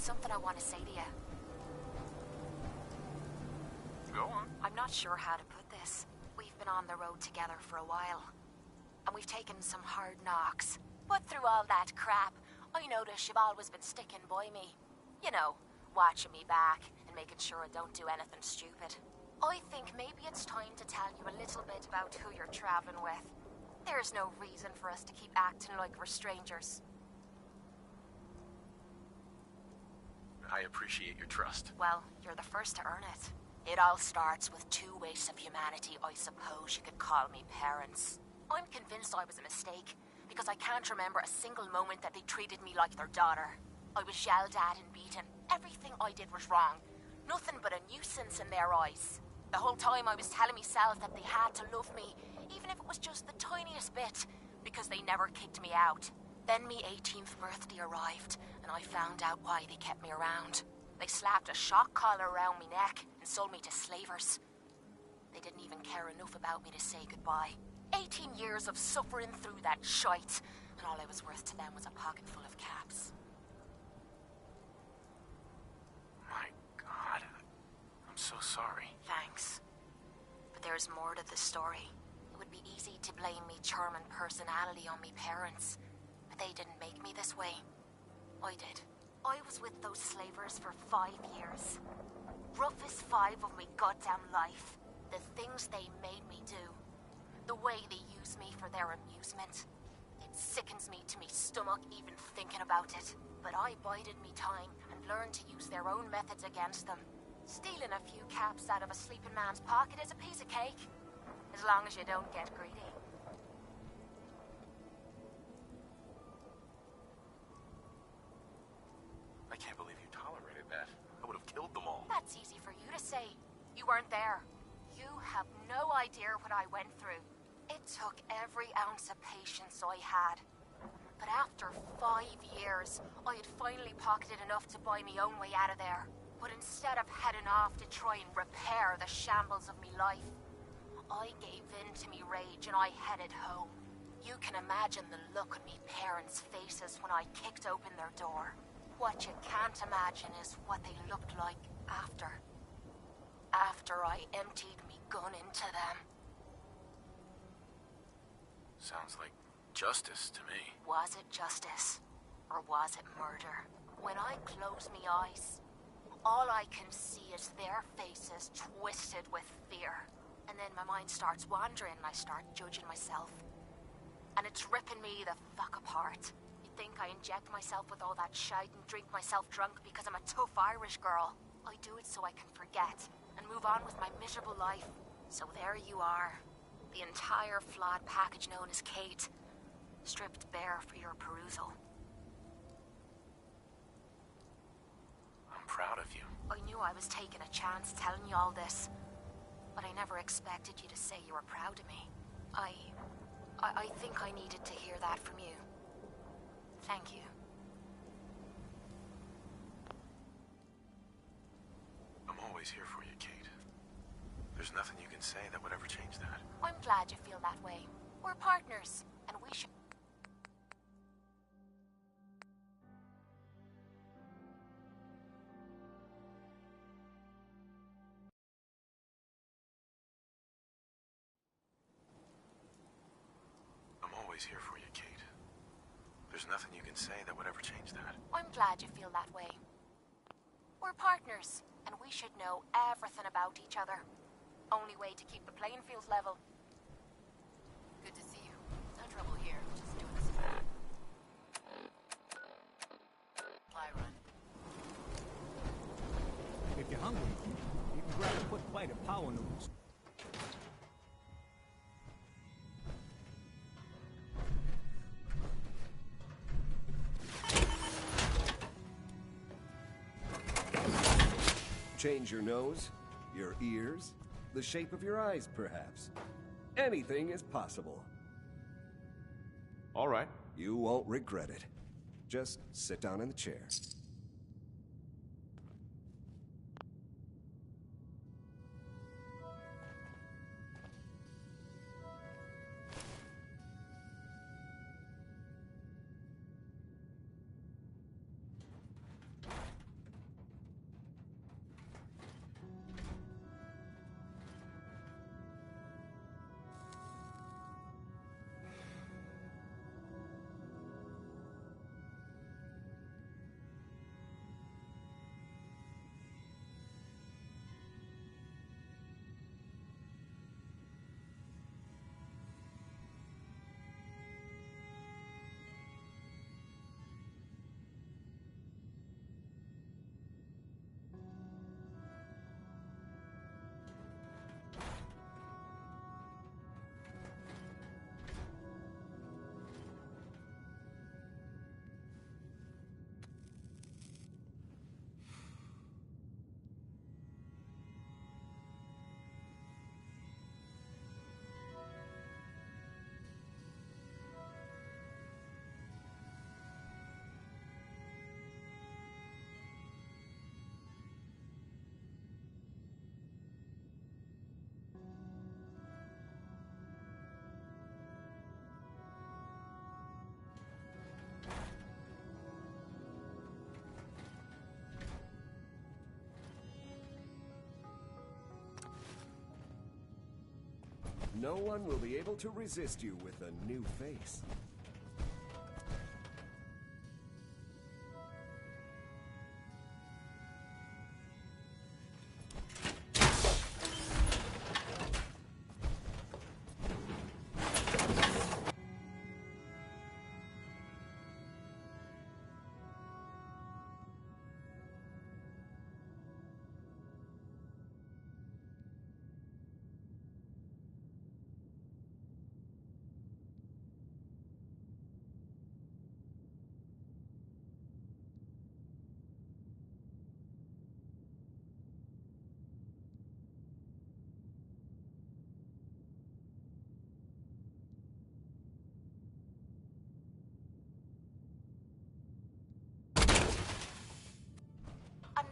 something I want to say to you. Go on. I'm not sure how to put this. We've been on the road together for a while, and we've taken some hard knocks. But through all that crap, I notice you've always been sticking by me. You know, watching me back and making sure I don't do anything stupid. I think maybe it's time to tell you a little bit about who you're traveling with. There's no reason for us to keep acting like we're strangers. I appreciate your trust. Well, you're the first to earn it. It all starts with two wastes of humanity I suppose you could call me parents. I'm convinced I was a mistake, because I can't remember a single moment that they treated me like their daughter. I was yelled at and beaten. Everything I did was wrong. Nothing but a nuisance in their eyes. The whole time I was telling myself that they had to love me, even if it was just the tiniest bit, because they never kicked me out. Then me 18th birthday arrived, and I found out why they kept me around. They slapped a shock collar around me neck and sold me to slavers. They didn't even care enough about me to say goodbye. 18 years of suffering through that shite, and all I was worth to them was a pocket full of caps. My God. I'm so sorry. Thanks. But there's more to the story. It would be easy to blame me charming personality on me parents, but they didn't make me this way. I did. I was with those slavers for 5 years. Roughest 5 of me goddamn life. The things they made me do. The way they use me for their amusement. It sickens me to me stomach even thinking about it. But I bided me time and learned to use their own methods against them. Stealing a few caps out of a sleeping man's pocket is a piece of cake. As long as you don't get greedy. I can't believe you tolerated that. I would have killed them all. That's easy for you to say. You weren't there. You have no idea what I went through. It took every ounce of patience I had. But after 5 years, I had finally pocketed enough to buy my own way out of there. But instead of heading off to try and repair the shambles of me life, I gave in to me rage and I headed home. You can imagine the look on me parents' faces when I kicked open their door. What you can't imagine is what they looked like after. After I emptied me gun into them. Sounds like justice to me. Was it justice? Or was it murder? When I close me eyes, all I can see is their faces twisted with fear. And then my mind starts wandering and I start judging myself. And it's ripping me the fuck apart. You think I inject myself with all that shite and drink myself drunk because I'm a tough Irish girl. I do it so I can forget and move on with my miserable life. So there you are. The entire flawed package known as Kate. Stripped bare for your perusal. I'm proud of you. I knew I was taking a chance telling you all this. But I never expected you to say you were proud of me. I think I needed to hear that from you. Thank you. I'm always here for you, Kate. There's nothing you can say that would ever change that. I'm glad you feel that way. We're partners, and we should... I'm always here for you, Kate. There's nothing you can say that would ever change that. I'm glad you feel that way. We're partners, and we should know everything about each other. Only way to keep the playing field level. Good to see you. No trouble here. Just doing this for supply run. If you're hungry, you can grab a quick bite of power noodles. Change your nose, your ears, the shape of your eyes, perhaps. Anything is possible. All right. You won't regret it. Just sit down in the chair. No one will be able to resist you with a new face.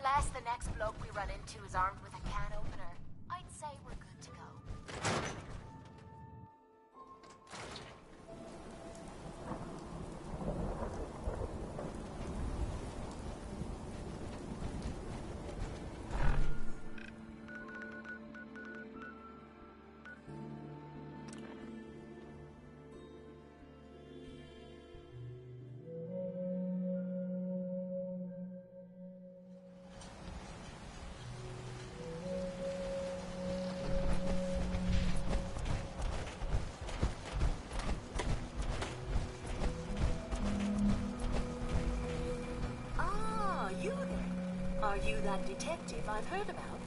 Unless the next bloke we run into is armed with a can opener, I'd say we're good to go. Are you that detective I've heard about?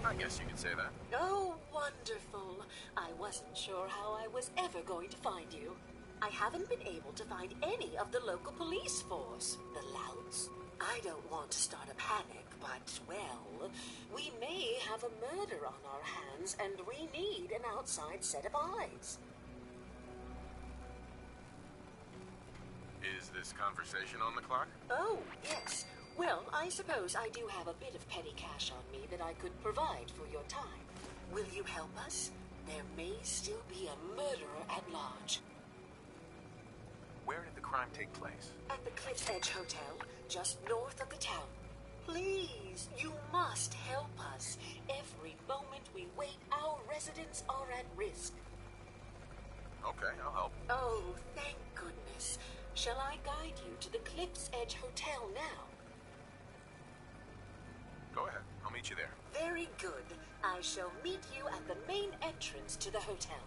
I guess you could say that. Oh, wonderful. I wasn't sure how I was ever going to find you. I haven't been able to find any of the local police force. The louts. I don't want to start a panic, but, well, we may have a murder on our hands, and we need an outside set of eyes. Is this conversation on the clock? Oh, yes. Well, I suppose I do have a bit of petty cash on me that I could provide for your time. Will you help us? There may still be a murderer at large. Where did the crime take place? At the Cliff's Edge Hotel, just north of the town. Please, you must help us. Every moment we wait, our residents are at risk. Okay, I'll help. Oh, thank goodness. Shall I guide you to the Cliff's Edge Hotel now? Go ahead. I'll meet you there. Very good. I shall meet you at the main entrance to the hotel.